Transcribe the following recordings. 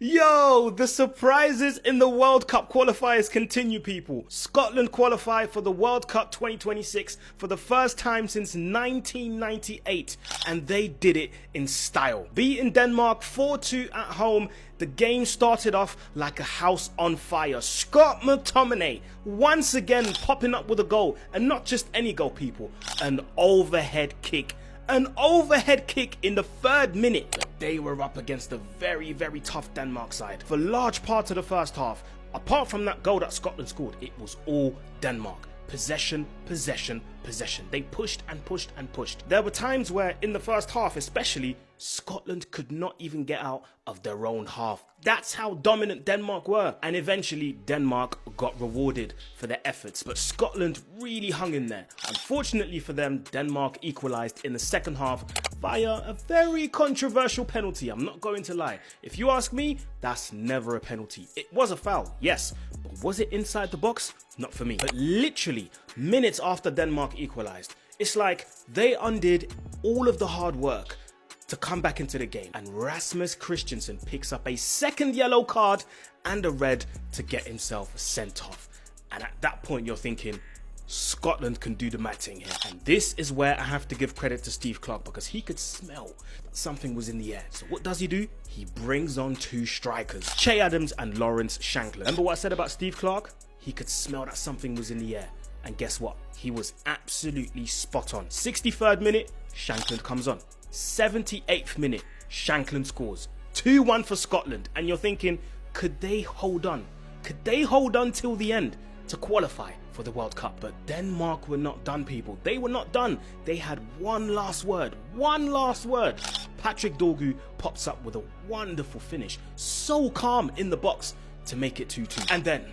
Yo, the surprises in the World Cup qualifiers continue, people. Scotland qualify for the World Cup 2026 for the first time since 1998, and they did it in style. Beating Denmark 4-2 at home, the game started off like a house on fire. Scott McTominay once again popping up with a goal, and not just any goal, people, an overhead kick. An overhead kick in the 3rd minute. They were up against a very, very tough Denmark side. For large parts of the first half, apart from that goal that Scotland scored, it was all Denmark. Possession, possession, possession. They pushed and pushed and pushed. There were times where, in the first half especially, Scotland could not even get out of their own half. That's how dominant Denmark were. And eventually, Denmark got rewarded for their efforts. But Scotland really hung in there. Unfortunately for them, Denmark equalised in the second half via a very controversial penalty. I'm not going to lie. If you ask me, that's never a penalty. It was a foul, yes. But was it inside the box? Not for me. But literally, minutes after Denmark equalised, it's like they undid all of the hard work to come back into the game, and Rasmus Christensen picks up a second yellow card and a red to get himself sent off. And at that point you're thinking, Scotland can do the mad thing here. And this is where I have to give credit to Steve Clarke, because he could smell that something was in the air. So what does he do? He brings on 2 strikers, Che Adams and Lawrence Shankland. Remember what I said about Steve Clarke? He could smell that something was in the air. And guess what? He was absolutely spot on. 63rd minute, Shankland comes on. 78th minute, Shankland scores. 2-1 for Scotland. And you're thinking, could they hold on? Could they hold on till the end to qualify for the World Cup? But Denmark were not done, people. They were not done. They had one last word. One last word. Patrick Dorgu pops up with a wonderful finish. So calm in the box to make it 2-2. And then,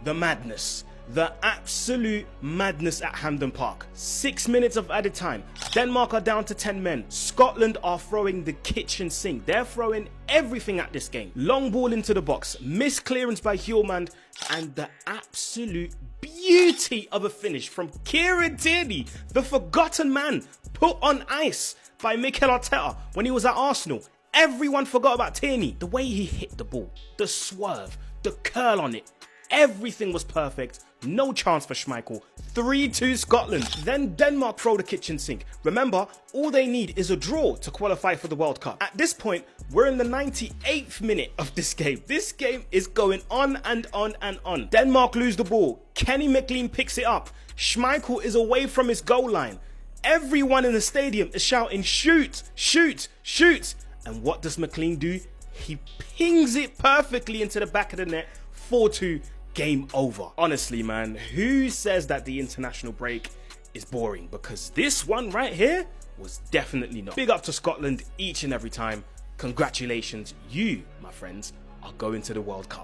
the madness. The absolute madness at Hampden Park. 6 minutes of added time. Denmark are down to 10 men. Scotland are throwing the kitchen sink. They're throwing everything at this game. Long ball into the box. Missed clearance by Hjulmand. And the absolute beauty of a finish from Kieran Tierney, the forgotten man, put on ice by Mikel Arteta when he was at Arsenal. Everyone forgot about Tierney. The way he hit the ball, the swerve, the curl on it. Everything was perfect. No chance for Schmeichel. 3-2 Scotland. Then Denmark throw the kitchen sink. Remember, all they need is a draw to qualify for the World Cup. At this point, we're in the 98th minute of this game. This game is going on and on and on. Denmark lose the ball. Kenny McLean picks it up. Schmeichel is away from his goal line. Everyone in the stadium is shouting, shoot, shoot, shoot. And what does McLean do? He pings it perfectly into the back of the net. 4-2. Game over. Honestly, man, who says that the international break is boring? Because this one right here was definitely not. Big up to Scotland each and every time. Congratulations, you, my friends, are going to the World Cup.